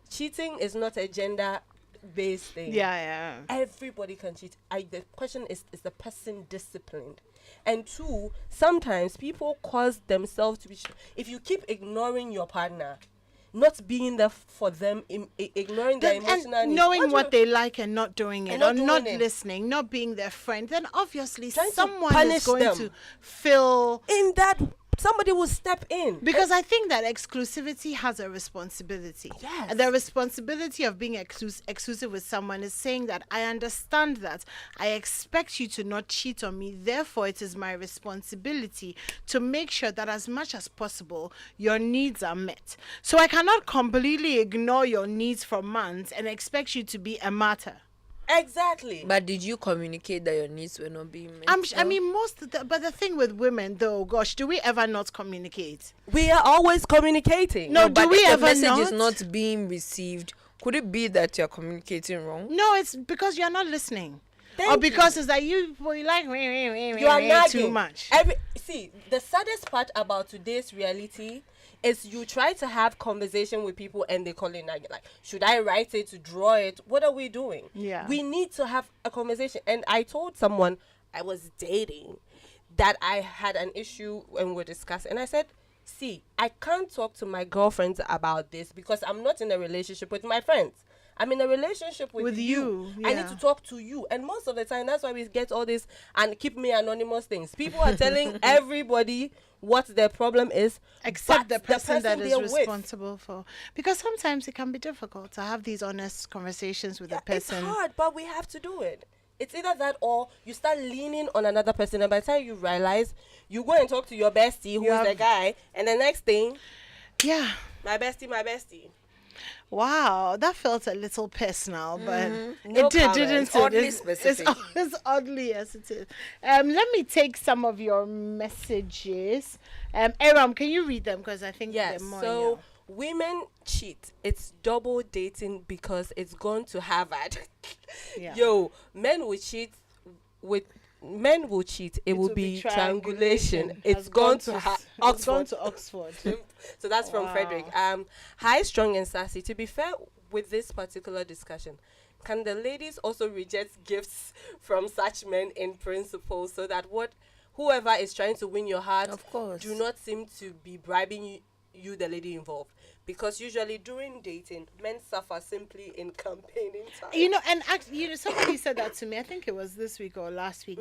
C: Cheating is not a gender-based thing.
A: Yeah.
C: Everybody can cheat. The question is the person disciplined? And two, sometimes people cause themselves to be... If you keep ignoring your partner, not being there for them, ignoring their emotional
A: and
C: needs,
A: knowing what they like and not doing it,
C: And not
A: or
C: doing
A: not
C: it.
A: listening, not being their friend, then obviously
C: Trying to
A: someone
C: punish
A: is going
C: them.
A: to feel...
C: in that, somebody will step in.
A: Because I think that exclusivity has a responsibility.
C: Yes.
A: And the responsibility of being exclusive with someone is saying that I understand that I expect you to not cheat on me. Therefore, it is my responsibility to make sure that as much as possible, your needs are met. So I cannot completely ignore your needs for months and expect you to be a martyr.
C: Exactly.
B: But did you communicate that your needs were not being met?
A: I mean, but the thing with women, though, gosh, do we ever not communicate?
C: We are always communicating.
A: No, do we
B: if
A: ever
B: the message
A: not?
B: is not being received, could it be that you're communicating wrong?
A: No, it's because you're not listening.
C: Thank
A: Or because
C: you.
A: it's like you like
C: You are nagging
A: too much.
C: See, the saddest part about today's reality is you try to have conversation with people and they call it nagging. Like, should I write it, to draw it? What are we doing?
A: Yeah.
C: We need to have a conversation. And I told someone I was dating that I had an issue and we're discussing. And I said, see, I can't talk to my girlfriends about this because I'm not in a relationship with my friends. I'm in a relationship with you. I need
A: yeah.
C: to talk to you. And most of the time, that's why we get all this and keep me anonymous things. People are telling everybody what their problem is.
A: Except
C: but
A: the person that is
C: they're with.
A: responsible for. Because sometimes it can be difficult to have these honest conversations with the person.
C: It's hard, but we have to do it. It's either that or you start leaning on another person. And by the time you realize, you go and talk to your bestie, who is the guy. And the next thing,
A: Yeah.
C: my bestie.
A: Wow, that felt a little personal, but
C: No
A: it did,
C: comment.
A: didn't it?
B: Oddly specific.
A: It's oddly as it is. Let me take some of your messages. Aram, can you read them? Because I think
C: Yes,
A: they're more.
C: so women cheat. It's double dating because it's gone to Harvard.
A: Yeah.
C: Yo, men will cheat. It will be triangulation. It's gone to
A: It's gone
C: Oxford.
A: to Oxford.
C: So that's from
A: Wow.
C: Frederick. Hi, Strong and Sassy. To be fair with this particular discussion, can the ladies also reject gifts from such men in principle so that whoever is trying to win your heart
B: Of course.
C: do not seem to be bribing you, the lady involved? Because usually during dating, men suffer simply in campaigning time.
A: You know, and actually, somebody said that to me. I think it was this week or last week.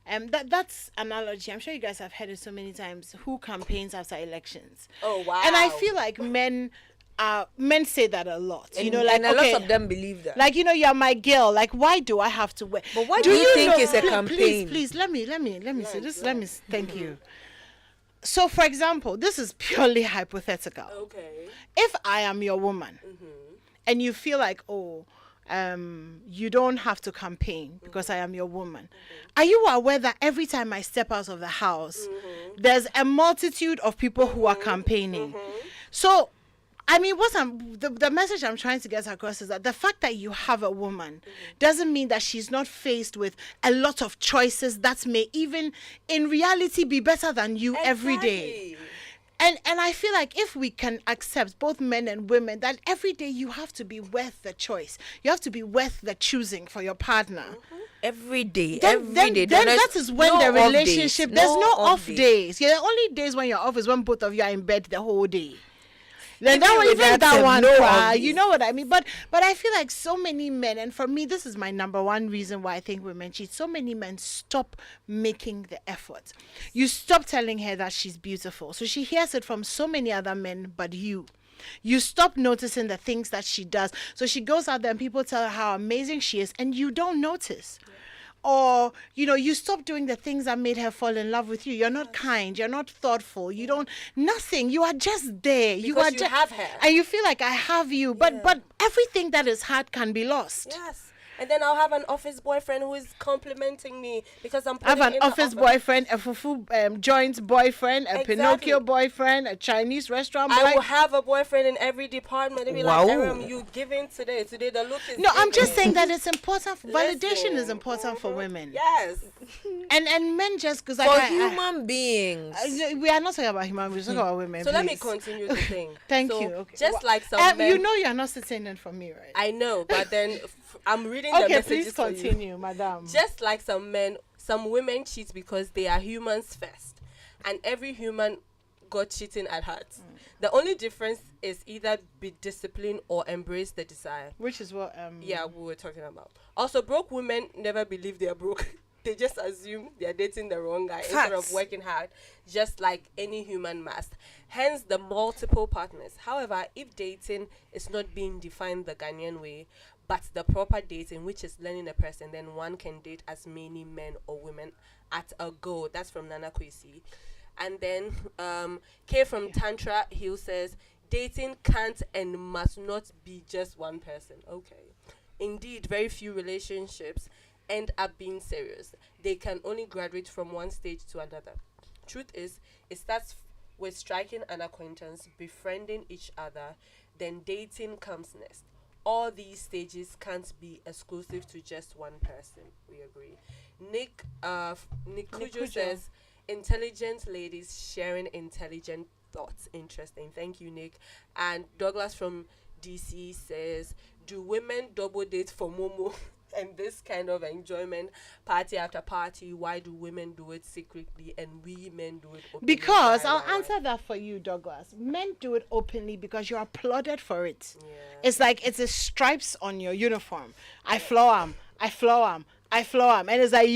A: That's analogy. I'm sure you guys have heard it so many times. Who campaigns after elections?
C: Oh, wow.
A: And I feel like men say that a lot.
B: And,
A: You know, like
B: and a
A: okay,
B: lot of them believe that.
A: like, you know, you're my girl. Like, why do I have to wear?
B: But what do you think is a campaign?
A: Please, let me say this. Let me thank you. So, for example, this is purely hypothetical.
C: Okay.
A: If I am your woman, and you feel like, you don't have to campaign because I am your woman. Are you aware that every time I step out of the house, there's a multitude of people who are campaigning? So, I mean, the message I'm trying to get across is that the fact that you have a woman doesn't mean that she's not faced with a lot of choices that may even in reality be better than you every day. And I feel like if we can accept, both men and women, that every day you have to be worth the choice. You have to be worth the choosing for your partner.
B: Every day.
A: Then that is when the relationship, there's no off days. Yeah, the only days when you're off is when both of you are in bed the whole day. Then that one, you know what I mean? But I feel like so many men, and for me, this is my number one reason why I think women cheat. So many men stop making the effort. You stop telling her that she's beautiful. So she hears it from so many other men but you. You stop noticing the things that she does. So she goes out there and people tell her how amazing she is and you don't notice. Or, you know, you stop doing the things that made her fall in love with you. You're not kind. You're not thoughtful. You don't, nothing. You are just there.
C: Because
A: you are
C: you have her.
A: And you feel like I have you. But everything that is hard can be lost.
C: Yes. And then I'll have an office boyfriend who is complimenting me because I'm
A: I have
C: putting
A: an
C: in
A: office
C: the office.
A: boyfriend, a fufu joint boyfriend, a
C: Exactly.
A: Pinocchio boyfriend, a Chinese restaurant boy.
C: I will have a boyfriend in every department. They'll be
B: Wow.
C: like, Aram, you giving today. Today the look is
A: No, I'm
C: giving.
A: just saying that it's important. Validation is
C: Listen.
A: important for women.
C: Yes.
A: And men just, because
B: For human beings.
A: we are not talking about human beings, we're talking about women.
C: So let me
A: please.
C: continue the thing.
A: Thank
C: So,
A: you. Okay.
C: Just like some men.
A: you know you're not sitting in for me, right?
C: I know, but then I'm reading the
A: Okay,
C: messages
A: please
C: for you.
A: continue, madam.
C: Just like some women cheat because they are humans first, and every human got cheating at heart. The only difference is either be disciplined or embrace the desire.
A: Which is what
C: Yeah, we were talking about. Also, broke women never believe they're broke. They just assume they're dating the wrong guy instead of
B: Facts.
C: working hard, just like any human must. Hence, the multiple partners. However, if dating is not being defined the Ghanaian way, but the proper dating, which is learning a person, then one can date as many men or women at a go. That's from Nana Kwesi. And then K from Tantra Hill says, dating can't and must not be just one person. Okay. Indeed, very few relationships end up being serious. They can only graduate from one stage to another. Truth is, it starts with striking an acquaintance, befriending each other, then dating comes next. All these stages can't be exclusive to just one person. We agree. Nick Kujo says, intelligent ladies sharing intelligent thoughts. Interesting. Thank you, Nick. And Douglas from DC says, do women double date for Momo and this kind of enjoyment, party after party? Why do women do it secretly and we men do it openly?
A: Because I'll answer that for you, Douglas. Men do it openly because you're applauded for it.
C: Yeah.
A: It's like it's a stripes on your uniform. I floor 'em. And it's like,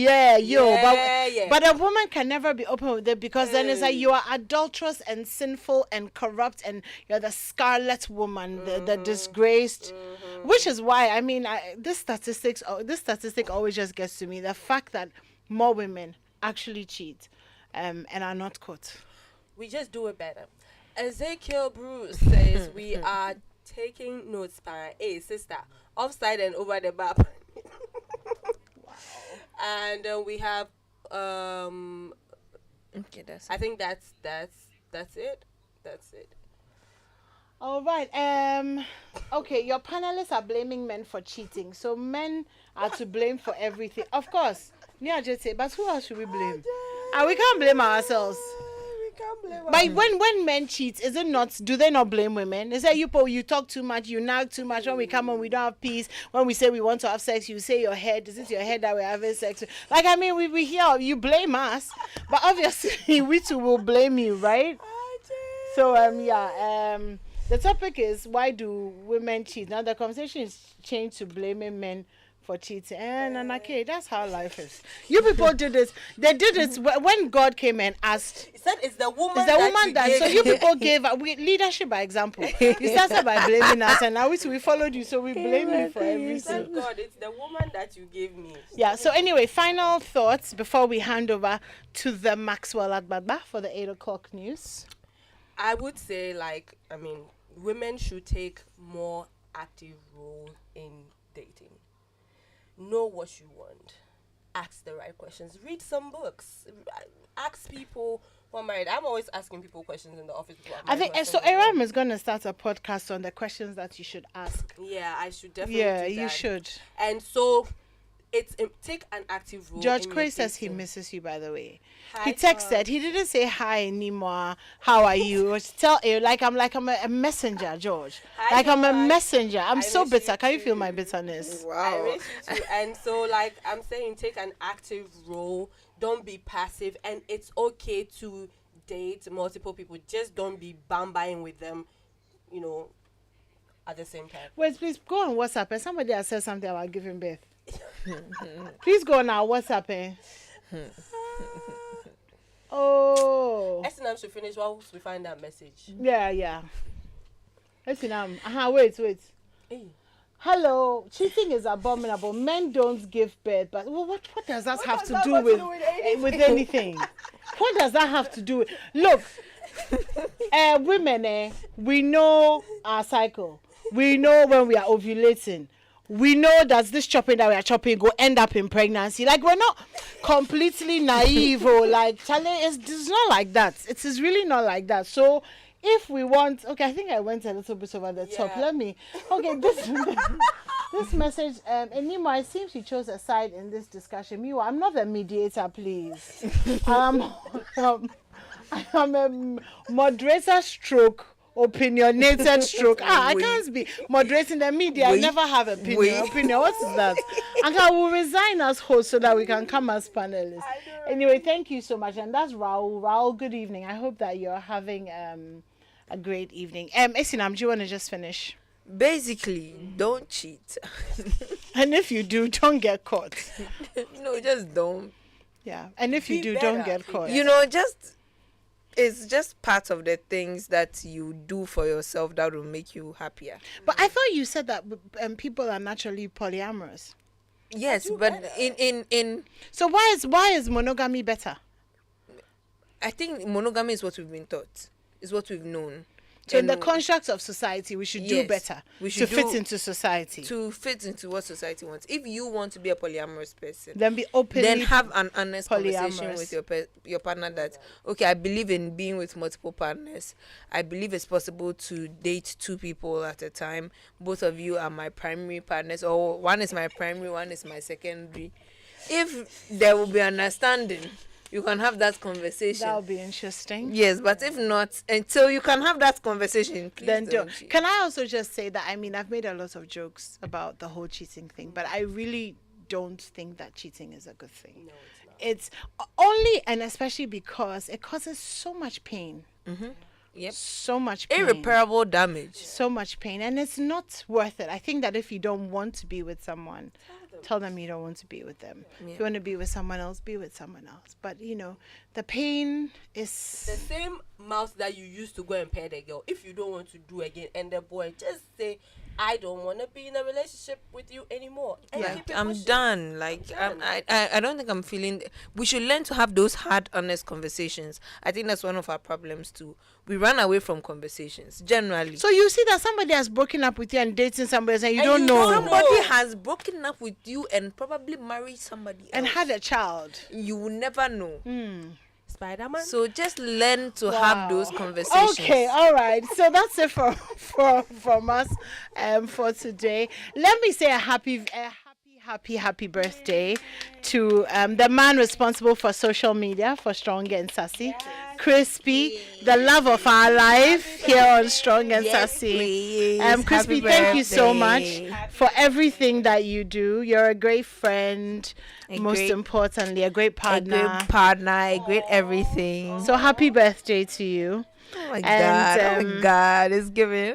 A: but a woman can never be open with it because then it's like you are adulterous and sinful and corrupt and you're the scarlet woman, the disgraced, which is why, I mean, this statistic always just gets to me. The fact that more women actually cheat and are not caught.
C: We just do it better. Ezekiel Bruce says, we are taking notes by sister, offside and over the map. And we have
B: okay, that's
C: I think that's it.
A: All right. Okay, your panelists are blaming men for cheating, so men are to blame for everything. Of course, yeah, just say, but who else should we blame? We can't blame ourselves. But when men cheat, is it not? Do they not blame women? They say you talk too much, you nag too much. When we come home, we don't have peace. When we say we want to have sex, you say your head. Is it your head that we're having sex with? Like, I mean, we hear you blame us, but obviously we too will blame you, right? So the topic is, why do women cheat? Now the conversation is changed to blaming men for cheating. And okay, that's how life is. You people did it. They did it when God came and asked.
C: He said it's the woman.
A: So you people gave leadership by example. You started by blaming us, and now we followed you, so we blame you for everything.
C: Thank God, it's the woman that you gave me.
A: Yeah. So anyway, final thoughts before we hand over to the Maxwell Agbagba for the 8 o'clock news.
C: I would say, women should take more active role in dating. Know what you want. Ask the right questions. Read some books. Ask people who are married. I'm always asking people questions in the office.
A: I think so. Aram is going to start a podcast on the questions that you should ask.
C: Yeah, I should definitely.
A: Yeah,
C: do that.
A: you should.
C: And so, take an active role.
A: George Cray says he misses you, by the way.
C: Hi,
A: he texted. He didn't say hi anymore. How are you? Tell you I'm a messenger, George.
C: Hi,
A: I'm a
C: George.
A: messenger. I'm so
C: miss you
A: bitter. Can you
C: too.
A: feel my bitterness?
C: I
B: wow.
C: miss you too. And so, I'm saying, take an active role. Don't be passive, and it's okay to date multiple people. Just don't be bambaing with them, at the same time.
A: Wait, please go on WhatsApp. And somebody has said something about giving birth. Please go on our WhatsApp. Oh.
C: Esinam should finish whilst we find that message.
A: Yeah. Esinam. Wait.
C: Hey.
A: Hello, cheating is abominable. Men don't give birth, but what does that have to do with anything? What does that have to do with? Look, women, we know our cycle. We know when we are ovulating. We know that this chopping that we are chopping will end up in pregnancy. Like, we're not completely naive or Charlie, it's not like that. It is really not like that. So if we want, I think I went a little bit over the top. This message, Animwaa, it seems she chose a side in this discussion. Meanwhile, I'm not the mediator, please. I am a moderator stroke. Opinionated stroke. I can't be moderating the media. I never have opinion. What is that? And I will resign as host so that we can come as panelists. Anyway, thank you so much. And that's Raul. Raul, good evening. I hope that you're having a great evening. Esinam, do you want to just finish?
B: Basically, don't cheat.
A: And if you do, don't get caught.
B: No, just don't.
A: Yeah. And if you do, don't get caught.
B: It's just part of the things that you do for yourself that will make you happier.
A: But I thought you said that people are naturally polyamorous.
B: Yes, but in
A: so why is monogamy better?
B: I think monogamy is what we've been taught. Is what we've known.
A: So in the construct of society, we should do better to fit into society.
B: To fit into what society wants. If you want to be a polyamorous person,
A: then be open.
B: Then have an honest conversation with your partner that, okay, I believe in being with multiple partners. I believe it's possible to date 2 people at a time. Both of you are my primary partners, or one is my primary, one is my secondary. If there will be understanding, you can have that conversation.
A: That'll be interesting.
B: Yes, but if not, until you can have that conversation, please
A: then
B: don't.
A: Can I also just say that, I mean, I've made a lot of jokes about the whole cheating thing, but I really don't think that cheating is a good thing. No, it's only and especially because it causes so much pain.
B: Mm-hmm. Yep.
A: So much pain.
B: Irreparable damage.
A: So much pain. And it's not worth it. I think that if you don't want to be with someone, tell them you don't want to be with them. Yeah. If you want to be with someone else, be with someone else. But, you know, the pain is...
C: The same mouth that you used to go and pay the girl. If you don't want to do again, and the boy, just say, I don't want to be in a relationship with you anymore. And
B: I'm done. I don't think I'm feeling... We should learn to have those hard, honest conversations. I think that's one of our problems too. We run away from conversations, generally.
A: So you see that somebody has broken up with you and dating somebody else and you don't know.
B: Somebody has broken up with you and probably married somebody else.
A: And had a child.
B: You will never know.
C: Spider-Man.
B: So just learn to have those conversations.
A: Okay, all right. So that's it from us for today. Let me say a happy birthday to the man responsible for social media for Strong and Sassy, Crispy, the love of our life here on Strong and Sassy. Crispy, thank you so much for everything that you do. You're a great friend. Most importantly, a great partner.
B: A great everything.
A: So happy birthday to you.
B: Oh my God, it's giving.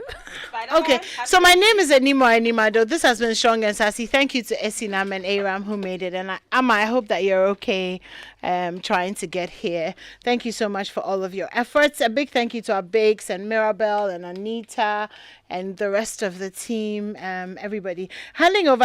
A: Okay, so my name is Animwaa Anim-Addo. This has been Strong and Sassy. Thank you to Esinam and Aram who made it. And I hope that you're okay trying to get here. Thank you so much for all of your efforts. A big thank you to our Bakes and Mirabelle and Anita and the rest of the team, everybody. Handing over